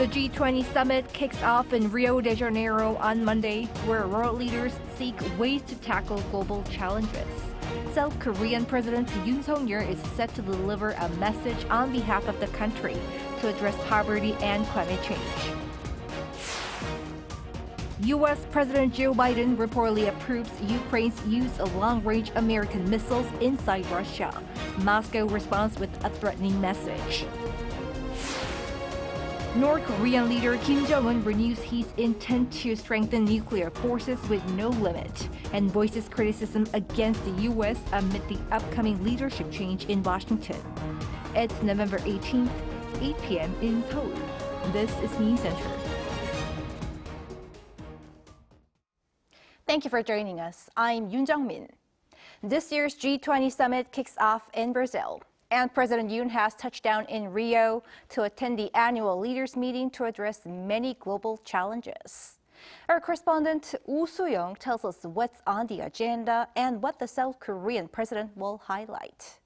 The G20 Summit kicks off in Rio de Janeiro on Monday, where world leaders seek ways to tackle global challenges. South Korean President Yoon is set to deliver a message on behalf of the country to address poverty and climate change. U.S. President Joe Biden reportedly approves Ukraine's use of long-range American missiles inside Russia. Moscow responds with a threatening message. North Korean leader Kim Jong-un renews his intent to strengthen nuclear forces with no limit and voices criticism against the U.S. amid the upcoming leadership change in Washington. It's November 18th, 8 p.m. in Seoul. This is Newscenter. Thank you for joining us. I'm Yoon Jung-min. This year's G20 Summit kicks off in Brazil, and President Yoon has touched down in Rio to attend the annual leaders meeting to address many global challenges. Our correspondent Woo Soo-young tells us what's on the agenda and what the South Korean president will highlight.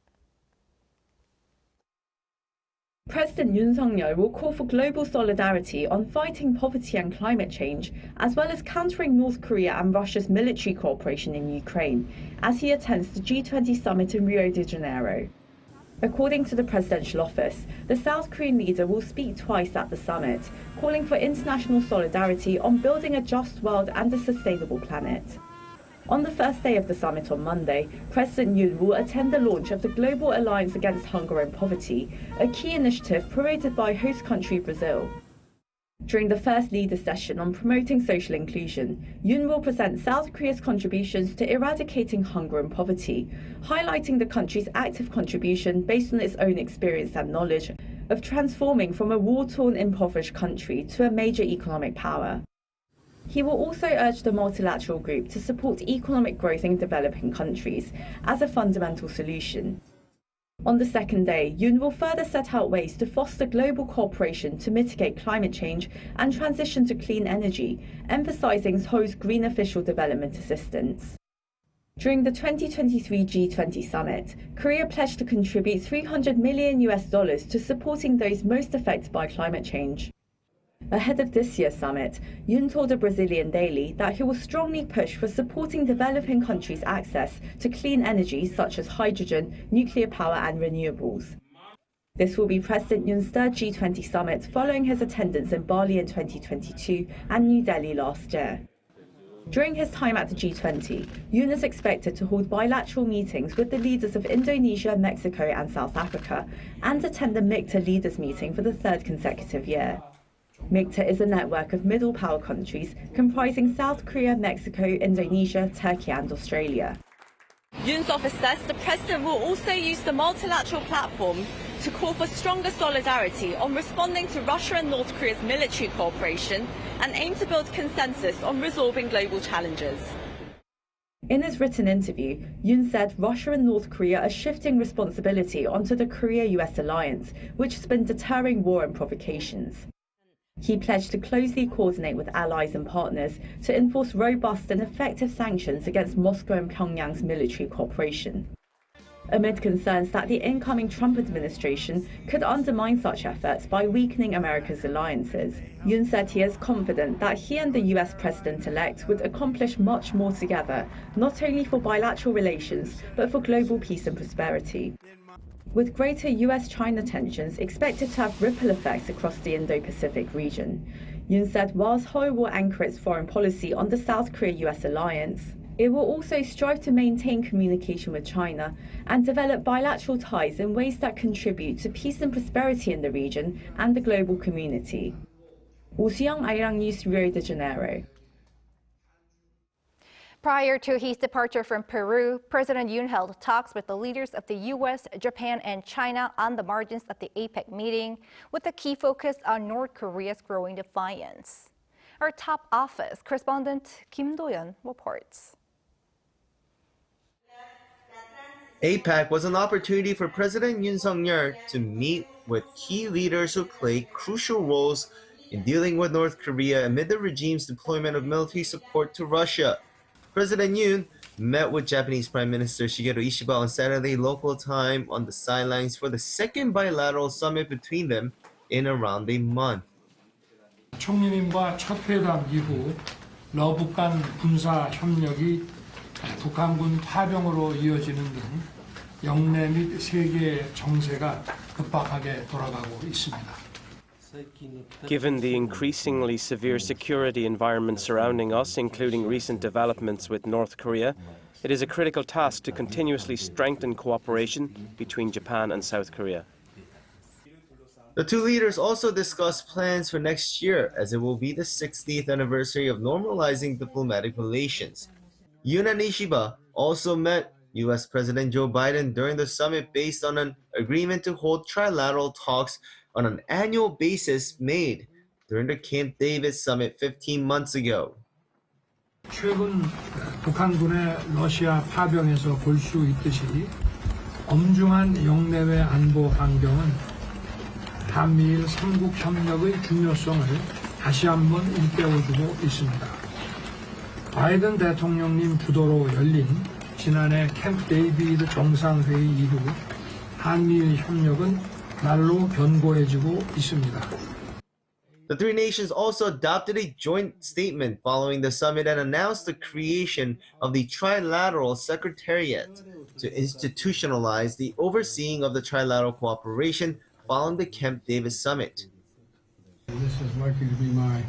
President Yoon will call for global solidarity on fighting poverty and climate change, as well as countering North Korea and Russia's military cooperation in Ukraine, as he attends the G20 Summit in Rio de Janeiro. According to the presidential office, the South Korean leader will speak twice at the summit, calling for international solidarity on building a just world and a sustainable planet. On the first day of the summit on Monday, President Yoon will attend the launch of the Global Alliance Against Hunger and Poverty, a key initiative promoted by host country Brazil. During the first leader session on promoting social inclusion, Yoon will present South Korea's contributions to eradicating hunger and poverty, highlighting the country's active contribution based on its own experience and knowledge of transforming from a war-torn, impoverished country to a major economic power. He will also urge the multilateral group to support economic growth in developing countries as a fundamental solution. On the second day, Yoon will further set out ways to foster global cooperation to mitigate climate change and transition to clean energy, emphasizing Seoul's green official development assistance. During the 2023 G20 Summit, Korea pledged to contribute $300 million to supporting those most affected by climate change. Ahead of this year's summit, Yoon told a Brazilian daily that he will strongly push for supporting developing countries' access to clean energy such as hydrogen, nuclear power and renewables. This will be President Yoon's third G20 summit following his attendance in Bali in 2022 and New Delhi last year. During his time at the G20, Yoon is expected to hold bilateral meetings with the leaders of Indonesia, Mexico and South Africa and attend the MICTA leaders meeting for the third consecutive year. MICTA is a network of middle power countries comprising South Korea, Mexico, Indonesia, Turkey and Australia. Yoon's office says the president will also use the multilateral platform to call for stronger solidarity on responding to Russia and North Korea's military cooperation and aim to build consensus on resolving global challenges. In his written interview, Yoon said Russia and North Korea are shifting responsibility onto the Korea-US alliance, which has been deterring war and provocations. He pledged to closely coordinate with allies and partners to enforce robust and effective sanctions against Moscow and Pyongyang's military cooperation. Amid concerns that the incoming Trump administration could undermine such efforts by weakening America's alliances, Yoon said he is confident that he and the US president-elect would accomplish much more together, not only for bilateral relations, but for global peace and prosperity. With greater US-China tensions expected to have ripple effects across the Indo-Pacific region, Yoon said whilst Seoul will anchor its foreign policy on the South Korea-US alliance, it will also strive to maintain communication with China and develop bilateral ties in ways that contribute to peace and prosperity in the region and the global community. Woo Soo-young, Arirang News, Rio de Janeiro. Prior to his departure from Peru, President Yoon held talks with the leaders of the U.S., Japan and China on the margins of the APEC meeting, with a key focus on North Korea's growing defiance. Our top office correspondent Kim Do-yeon reports. APEC was an opportunity for President Yoon Suk-yeol to meet with key leaders who play crucial roles in dealing with North Korea amid the regime's deployment of military support to Russia. President Yoon met with Japanese Prime Minister Shigeru Ishiba on Saturday local time on the sidelines for the second bilateral summit between them in around a month. 총리님과 첫 회담 이후 러북한 군사 협력이 북한군 파병으로 이어지는 등 영내 및 세계 정세가 급박하게 돌아가고 있습니다. Given the increasingly severe security environment surrounding us, including recent developments with North Korea, it is a critical task to continuously strengthen cooperation between Japan and South Korea. The two leaders also discussed plans for next year, as it will be the 60th anniversary of normalizing diplomatic relations. Yoon and Ishiba also met U.S. President Joe Biden during the summit based on an agreement to hold trilateral talks on an annual basis made during the Camp David Summit 15 months ago. 최근 북한군의 러시아 파병에서 볼 수 있듯이 엄중한 영내외 안보 환경은 한미일 삼국 협력의 중요성을 다시 한번 일깨워주고 있습니다. 바이든 대통령님 주도로 열린 지난해 캠프 데이비드 정상회의 이후 한미일 협력은 날로 견고해지고 있습니다. The three nations also adopted a joint statement following the summit and announced the creation of the Trilateral Secretariat to institutionalize the overseeing of the trilateral cooperation following the Camp David Summit. This is likely to be my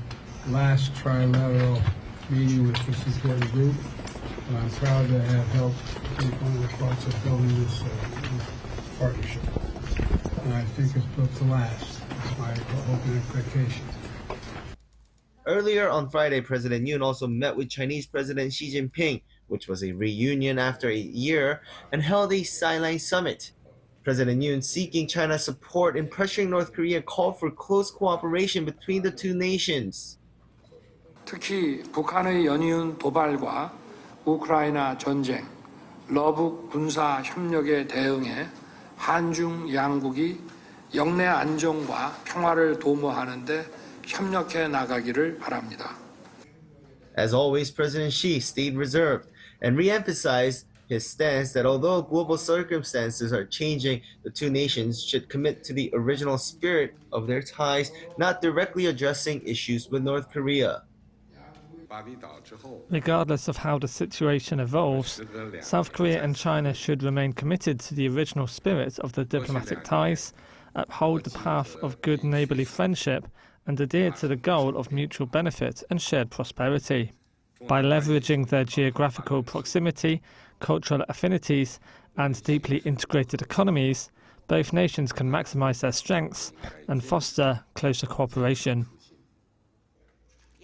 last trilateral meeting with this important group, and I'm proud to have helped take one of the parts of building this partnership. And I think it's built to last. That's my hope and expectation. Earlier on Friday, President Yoon also met with Chinese President Xi Jinping, which was a reunion after a year, and held a sideline summit. President Yoon, seeking China's support in pressuring North Korea, called for close cooperation between the two nations. 특히 북한의 연이은 도발과 우크라이나 전쟁, 러북 군사 협력에 대응해 한중 양국이 영내 안정과 평화를 도모하는 데 협력해 나가기를 바랍니다. As always, President Xi stayed reserved and re-emphasized his stance that although global circumstances are changing, the two nations should commit to the original spirit of their ties, not directly addressing issues with North Korea. Regardless of how the situation evolves, South Korea and China should remain committed to the original spirit of the diplomatic ties, uphold the path of good neighbourly friendship, and adhere to the goal of mutual benefit and shared prosperity. By leveraging their geographical proximity, cultural affinities, and deeply integrated economies, both nations can maximise their strengths and foster closer cooperation.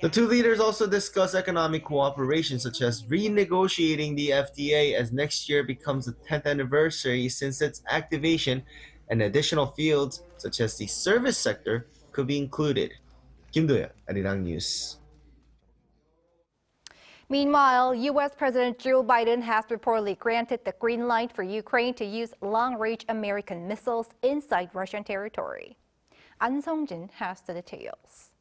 The two leaders also discussed economic cooperation, such as renegotiating the FTA as next year becomes the 10th anniversary since its activation, and additional fields, such as the service sector, could be included. Kim Do-yeon, Arirang News. Meanwhile, U.S. President Joe Biden has reportedly granted the green light for Ukraine to use long-range American missiles inside Russian territory. An Song-jin has the details.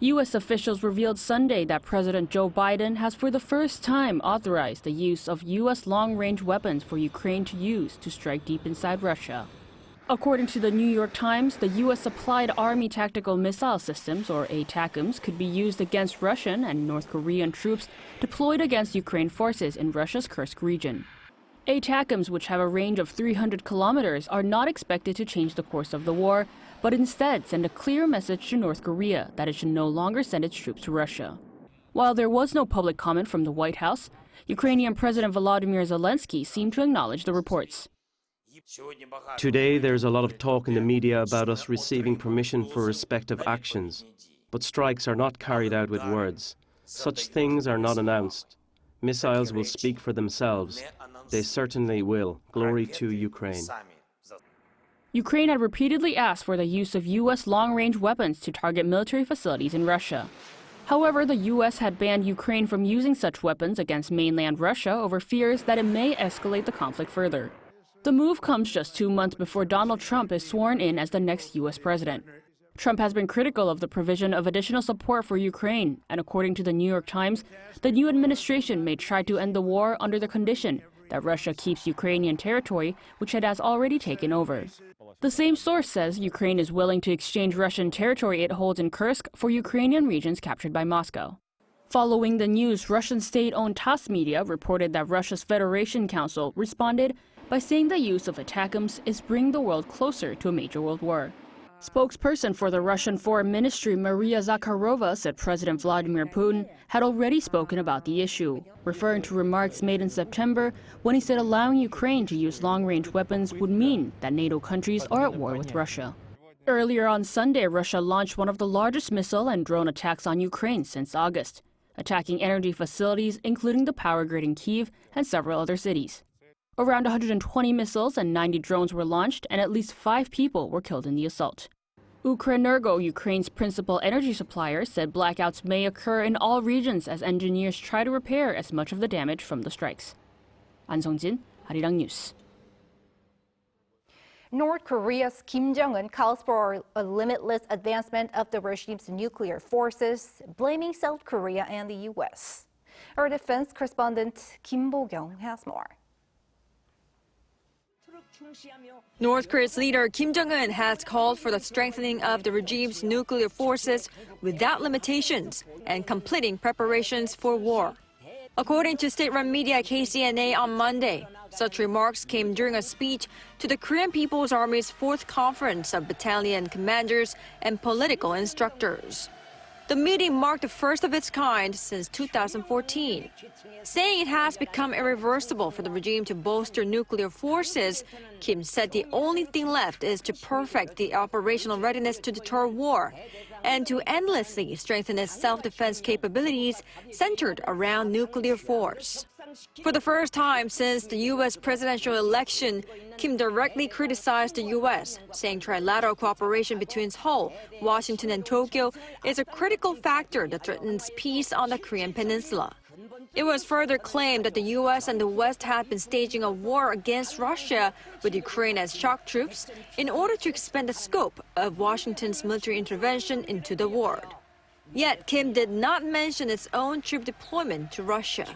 U.S. officials revealed Sunday that President Joe Biden has for the first time authorized the use of U.S. long-range weapons for Ukraine to use to strike deep inside Russia. According to the New York Times, the U.S. applied Army Tactical Missile Systems, or ATACMS, could be used against Russian and North Korean troops deployed against Ukraine forces in Russia's Kursk region. ATACMS, which have a range of 300 kilometers, are not expected to change the course of the war, but instead send a clear message to North Korea that it should no longer send its troops to Russia. While there was no public comment from the White House, Ukrainian President Volodymyr Zelensky seemed to acknowledge the reports. Today, there's a lot of talk in the media about us receiving permission for respective actions, but strikes are not carried out with words. Such things are not announced. Missiles will speak for themselves. They certainly will. Glory to Ukraine. Ukraine had repeatedly asked for the use of U.S. long-range weapons to target military facilities in Russia. However, the U.S. had banned Ukraine from using such weapons against mainland Russia over fears that it may escalate the conflict further. The move comes just 2 months before Donald Trump is sworn in as the next U.S. president. Trump has been critical of the provision of additional support for Ukraine, and according to the New York Times, the new administration may try to end the war under the condition that Russia keeps Ukrainian territory, which it has already taken over. The same source says Ukraine is willing to exchange Russian territory it holds in Kursk for Ukrainian regions captured by Moscow. Following the news, Russian state-owned TASS media reported that Russia's Federation Council responded by saying the use of ATACMS is bringing the world closer to a major world war. Spokesperson for the Russian Foreign Ministry Maria Zakharova said President Vladimir Putin had already spoken about the issue, referring to remarks made in September when he said allowing Ukraine to use long-range weapons would mean that NATO countries are at war with Russia. Earlier on Sunday, Russia launched one of the largest missile and drone attacks on Ukraine since August, attacking energy facilities including the power grid in Kyiv and several other cities. Around 120 missiles and 90 drones were launched, and at least 5 people were killed in the assault. Ukrenergo, Ukraine's principal energy supplier, said blackouts may occur in all regions as engineers try to repair as much of the damage from the strikes. An Sung-jin, Arirang News. North Korea's Kim Jong-un calls for a limitless advancement of the regime's nuclear forces, blaming South Korea and the U.S. Our defense correspondent Kim Bo-kyung has more. North Korea's leader Kim Jong-un has called for the strengthening of the regime's nuclear forces without limitations and completing preparations for war. According to state-run media KCNA on Monday, such remarks came during a speech to the Korean People's Army's 4th Conference of Battalion Commanders and Political Instructors. The meeting marked the first of its kind since 2014. Saying it has become irreversible for the regime to bolster nuclear forces, Kim said the only thing left is to perfect the operational readiness to deter war and to endlessly strengthen its self-defense capabilities centered around nuclear force. For the first time since the U.S. presidential election, Kim directly criticized the U.S., saying trilateral cooperation between Seoul, Washington, and Tokyo is a critical factor that threatens peace on the Korean peninsula. It was further claimed that the U.S. and the West had been staging a war against Russia with Ukraine as shock troops in order to expand the scope of Washington's military intervention into the war. Yet Kim did not mention its own troop deployment to Russia.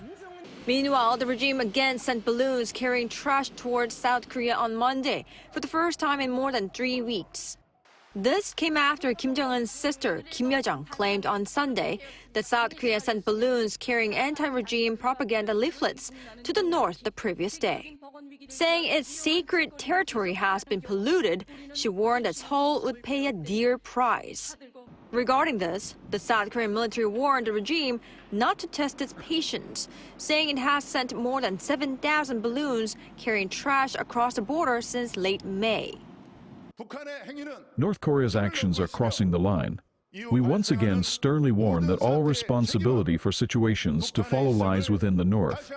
Meanwhile, the regime again sent balloons carrying trash towards South Korea on Monday for the first time in more than 3 weeks. This came after Kim Jong-un's sister, Kim Yo-jong, claimed on Sunday that South Korea sent balloons carrying anti-regime propaganda leaflets to the north the previous day. Saying its sacred territory has been polluted, she warned that Seoul would pay a dear price. Regarding this, the South Korean military warned the regime not to test its patience, saying it has sent more than 7,000 balloons carrying trash across the border since late May. North Korea's actions are crossing the line. We once again sternly warn that all responsibility for situations to follow lies within the North.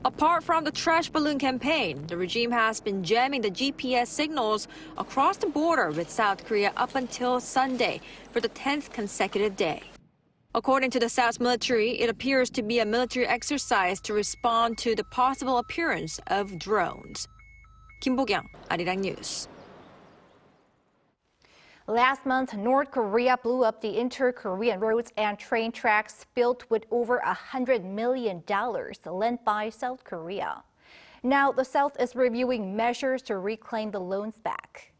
Apart from the trash balloon campaign, the regime has been jamming the GPS signals across the border with South Korea up until Sunday for the 10th consecutive day. According to the South's military, it appears to be a military exercise to respond to the possible appearance of drones. Kim Bo-kyung, Arirang News. Last month, North Korea blew up the inter-Korean roads and train tracks built with over $100 million lent by South Korea. Now, the South is reviewing measures to reclaim the loans back.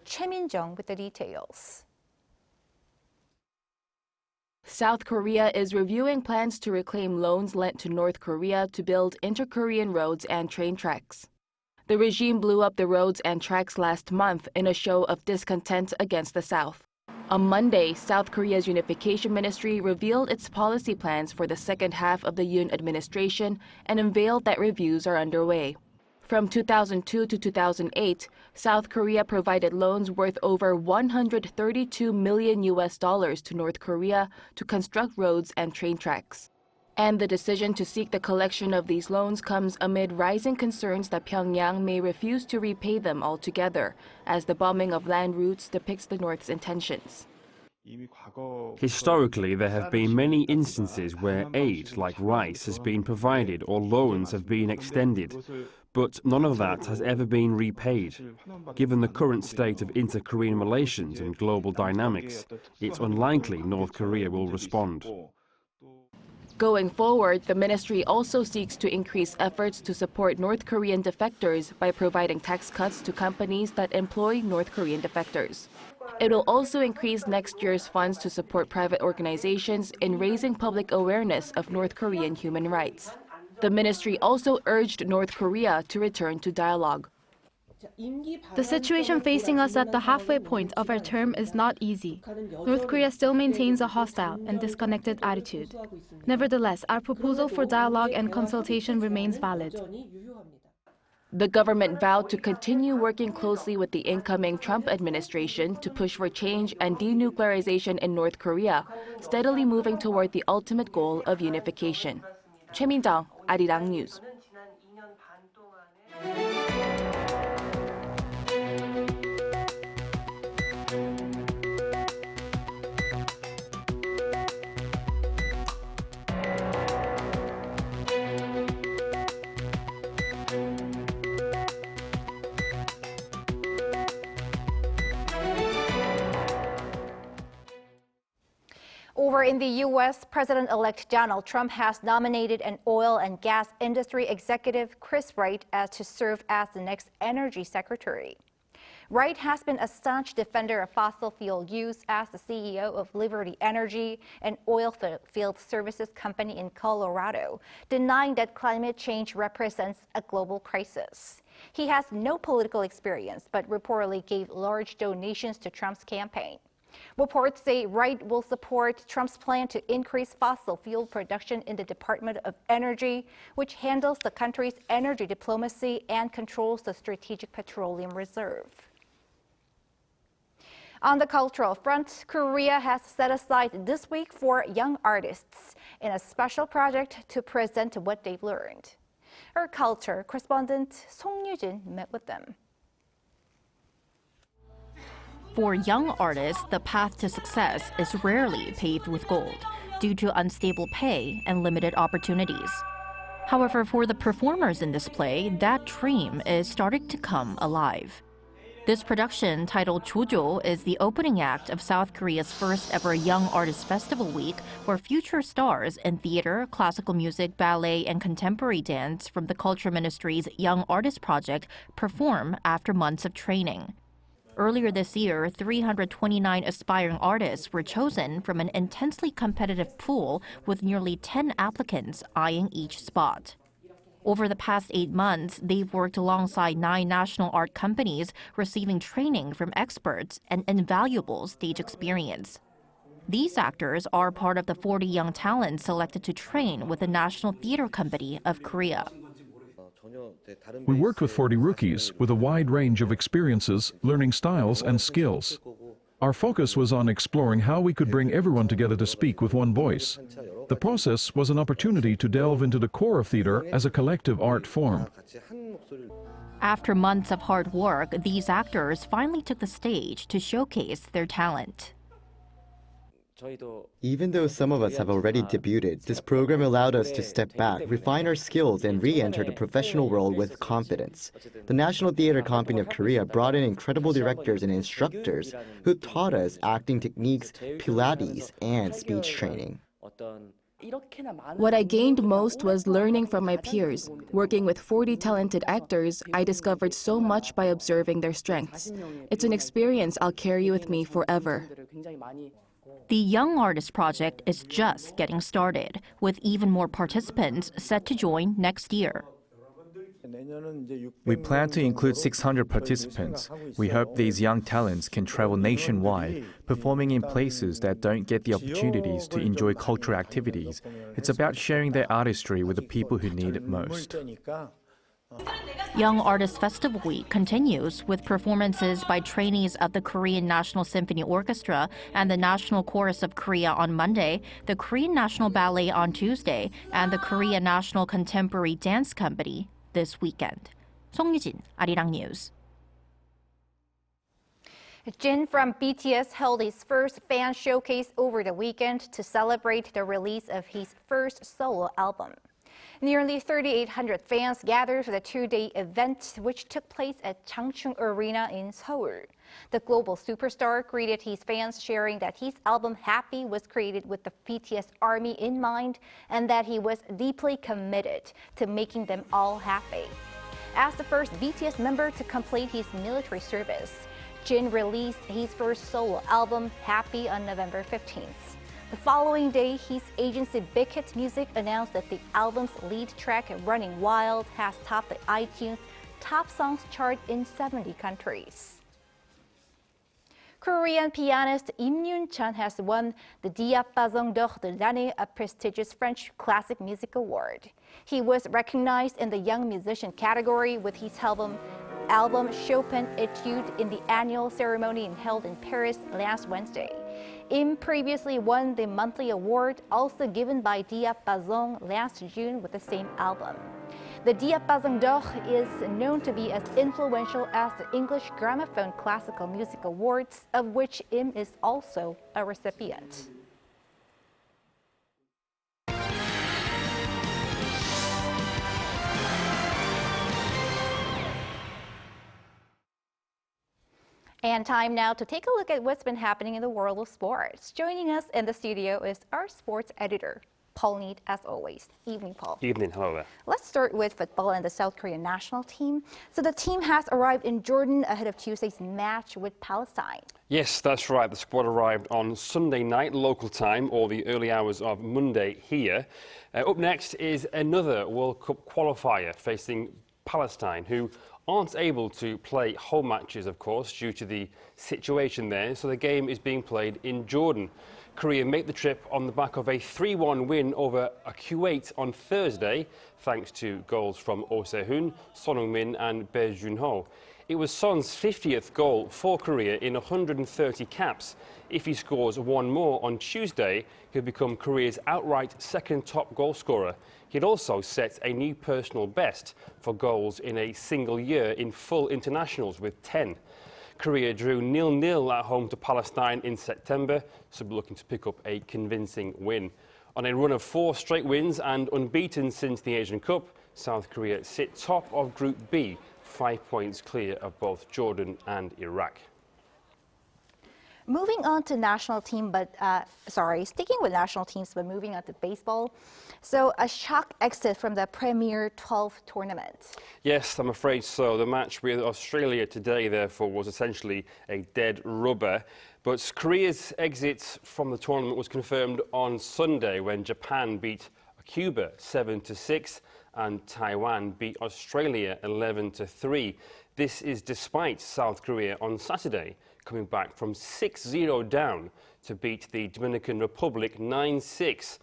Choi Min-jung with the details. South Korea is reviewing plans to reclaim loans lent to North Korea to build inter-Korean roads and train tracks. The regime blew up the roads and tracks last month in a show of discontent against the South. On Monday, South Korea's Unification Ministry revealed its policy plans for the second half of the Yoon administration and unveiled that reviews are underway. From 2002 to 2008, South Korea provided loans worth over $132 million to North Korea to construct roads and train tracks. And the decision to seek the collection of these loans comes amid rising concerns that Pyongyang may refuse to repay them altogether, as the bombing of land routes depicts the North's intentions. Historically, there have been many instances where aid, like rice, has been provided or loans have been extended, but none of that has ever been repaid. Given the current state of inter-Korean relations and global dynamics, it's unlikely North Korea will respond. Going forward, the ministry also seeks to increase efforts to support North Korean defectors by providing tax cuts to companies that employ North Korean defectors. It will also increase next year's funds to support private organizations in raising public awareness of North Korean human rights. The ministry also urged North Korea to return to dialogue. The situation facing us at the halfway point of our term is not easy. North Korea still maintains a hostile and disconnected attitude. Nevertheless, our proposal for dialogue and consultation remains valid. The government vowed to continue working closely with the incoming Trump administration to push for change and denuclearization in North Korea, steadily moving toward the ultimate goal of unification. Choi Min-jung, Arirang News. Over in the U.S., President-elect Donald Trump has nominated an oil and gas industry executive, Chris Wright, to serve as the next energy secretary. Wright has been a staunch defender of fossil fuel use as the CEO of Liberty Energy, an oil field services company in Colorado, denying that climate change represents a global crisis. He has no political experience, but reportedly gave large donations to Trump's campaign. Reports say Wright will support Trump's plan to increase fossil fuel production in the Department of Energy, which handles the country's energy diplomacy and controls the Strategic Petroleum Reserve. On the cultural front, Korea has set aside this week for young artists in a special project to present what they've learned. Our culture correspondent Song Yoo-jin met with them. For young artists, the path to success is rarely paved with gold due to unstable pay and limited opportunities. However, for the performers in this play, that dream is starting to come alive. This production, titled Jojo, is the opening act of South Korea's first ever Young Artist Festival Week, where future stars in theater, classical music, ballet, and contemporary dance from the Culture Ministry's Young Artist Project perform after months of training. Earlier this year, 329 aspiring artists were chosen from an intensely competitive pool with nearly 10 applicants eyeing each spot. Over the past 8 months, they've worked alongside 9 national art companies, receiving training from experts and invaluable stage experience. These actors are part of the 40 young talents selected to train with the National Theatre Company of Korea. We worked with 40 rookies with a wide range of experiences, learning styles, and skills. Our focus was on exploring how we could bring everyone together to speak with one voice. The process was an opportunity to delve into the core of theater as a collective art form. After months of hard work, these actors finally took the stage to showcase their talent. Even though some of us have already debuted, this program allowed us to step back, refine our skills, and re-enter the professional world with confidence. The National Theatre Company of Korea brought in incredible directors and instructors who taught us acting techniques, Pilates, and speech training. What I gained most was learning from my peers. Working with 40 talented actors, I discovered so much by observing their strengths. It's an experience I'll carry with me forever. The Young Artist Project is just getting started, with even more participants set to join next year. We plan to include 600 participants. We hope these young talents can travel nationwide, performing in places that don't get the opportunities to enjoy cultural activities. It's about sharing their artistry with the people who need it most. Young Artist Festival Week continues with performances by trainees of the Korean National Symphony Orchestra and the National Chorus of Korea on Monday, the Korean National Ballet on Tuesday, and the Korea National Contemporary Dance Company this weekend. Song Yoo-jin, Arirang News. Jin from BTS held his first fan showcase over the weekend to celebrate the release of his first solo album. Nearly 3,800 fans gathered for the two-day event, which took place at Changchun Arena in Seoul. The global superstar greeted his fans, sharing that his album Happy was created with the BTS Army in mind and that he was deeply committed to making them all happy. As the first BTS member to complete his military service, Jin released his first solo album, Happy, on November 15th. The following day, his agency Big Hit Music announced that the album's lead track, Running Wild, has topped the iTunes Top Songs chart in 70 countries. Korean pianist Yoon has won the Diapason d'Or de l'Année, a prestigious French classic music award. He was recognized in the Young Musician category with his album Chopin Etude in the annual ceremony held in Paris last Wednesday. Im previously won the monthly award, also given by Diapason last June with the same album. The Diapason d'Or is known to be as influential as the English Gramophone Classical Music Awards, of which Im is also a recipient. And time now to take a look at what's been happening in the world of sports. Joining us in the studio is our sports editor, Paul Need, as always. Evening, Paul. Evening, hello there. Let's start with football and the South Korean national team. So the team has arrived in Jordan ahead of Tuesday's match with Palestine. Yes, that's right. The squad arrived on Sunday night, local time, or the early hours of Monday here. Up next is another World Cup qualifier facing Palestine, who aren't able to play home matches, of course, due to the situation there. So the game is being played in Jordan. Korea make the trip on the back of a 3-1 win over Kuwait on Thursday, thanks to goals from Oh Se-hoon, Son Heung-min and Bae Jun-ho. It was Son's 50th goal for Korea in 130 caps. If he scores one more on Tuesday, he'll become Korea's outright second top goal scorer. He'd also set a new personal best for goals in a single year in full internationals with 10. Korea drew 0-0 at home to Palestine in September, so we're looking to pick up a convincing win. On a run of 4 straight wins and unbeaten since the Asian Cup, South Korea sit top of Group B, 5 points clear of both Jordan and Iraq. Moving on to national team, sticking with national teams, but moving on to baseball. So a shock exit from the Premier 12 tournament. Yes, I'm afraid so. The match with Australia today, therefore, was essentially a dead rubber. But Korea's exit from the tournament was confirmed on Sunday when Japan beat Cuba 7-6 and Taiwan beat Australia 11-3. This is despite South Korea on Saturday coming back from 6-0 down to beat the Dominican Republic 9-6.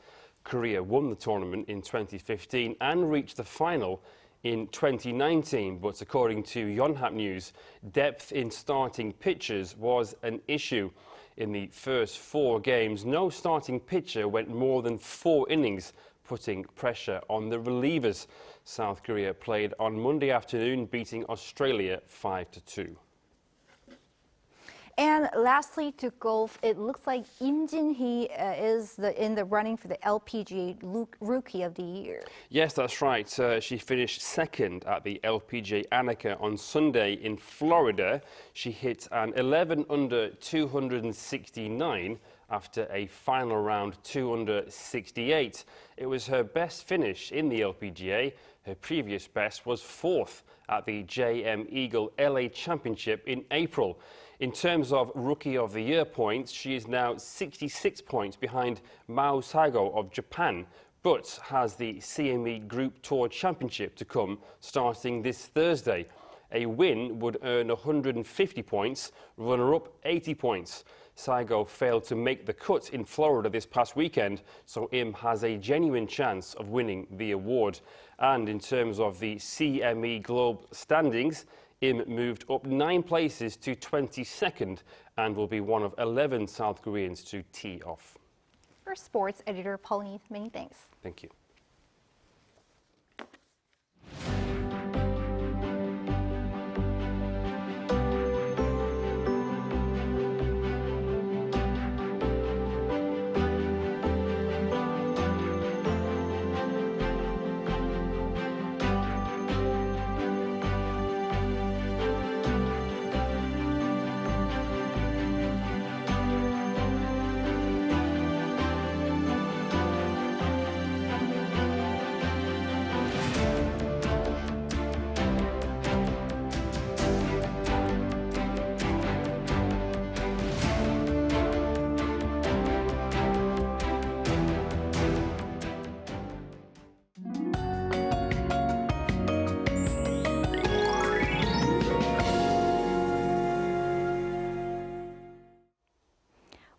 Korea won the tournament in 2015 and reached the final in 2019, but according to Yonhap News, depth in starting pitchers was an issue. In the first 4 games, no starting pitcher went more than 4 innings, putting pressure on the relievers. South Korea played on Monday afternoon, beating Australia 5-2. And lastly, to golf, it looks like Im Jin is in the running for the LPGA Rookie of the Year. Yes, that's right. She finished second at the LPGA Annika on Sunday in Florida. She hit an 11 under 269 after a final round 2 under 68. It was her best finish in the LPGA. Her previous best was 4th at the JM Eagle LA Championship in April. In terms of Rookie of the Year points, she is now 66 points behind Mao Saigo of Japan, but has the CME Group Tour Championship to come starting this Thursday. A win would earn 150 points, runner-up 80 points. Saigo failed to make the cut in Florida this past weekend, so Im has a genuine chance of winning the award. And in terms of the CME Globe standings, Im moved up 9 places to 22nd and will be one of 11 South Koreans to tee off. For sports editor Paul Neith, many thanks. Thank you.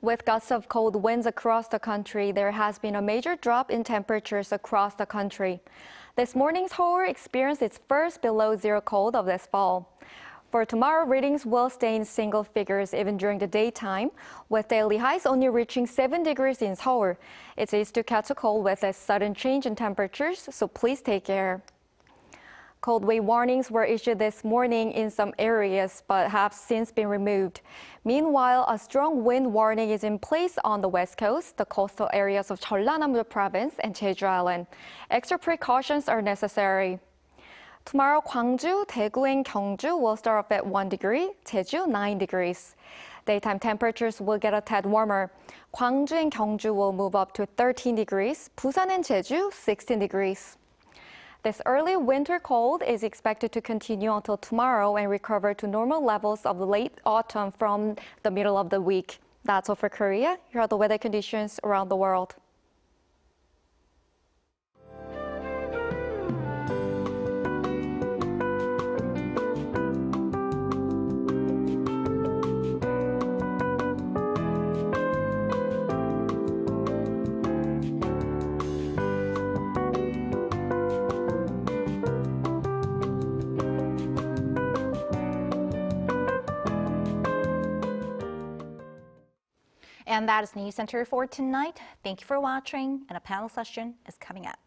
With gusts of cold winds across the country, there has been a major drop in temperatures across the country. This morning, Seoul experienced its first below zero cold of this fall. For tomorrow, readings will stay in single figures even during the daytime, with daily highs only reaching 7 degrees in Seoul. It's easy to catch a cold with a sudden change in temperatures, so please take care. Cold wave warnings were issued this morning in some areas, but have since been removed. Meanwhile, a strong wind warning is in place on the west coast, the coastal areas of Jeollanam province and Jeju Island. Extra precautions are necessary. Tomorrow, Gwangju, Daegu, and Gyeongju will start off at 1 degree, Jeju 9 degrees. Daytime temperatures will get a tad warmer. Gwangju and Gyeongju will move up to 13 degrees, Busan and Jeju 16 degrees. This early winter cold is expected to continue until tomorrow and recover to normal levels of late autumn from the middle of the week. That's all for Korea. Here are the weather conditions around the world. And that is Newscenter for tonight. Thank you for watching, and a panel session is coming up.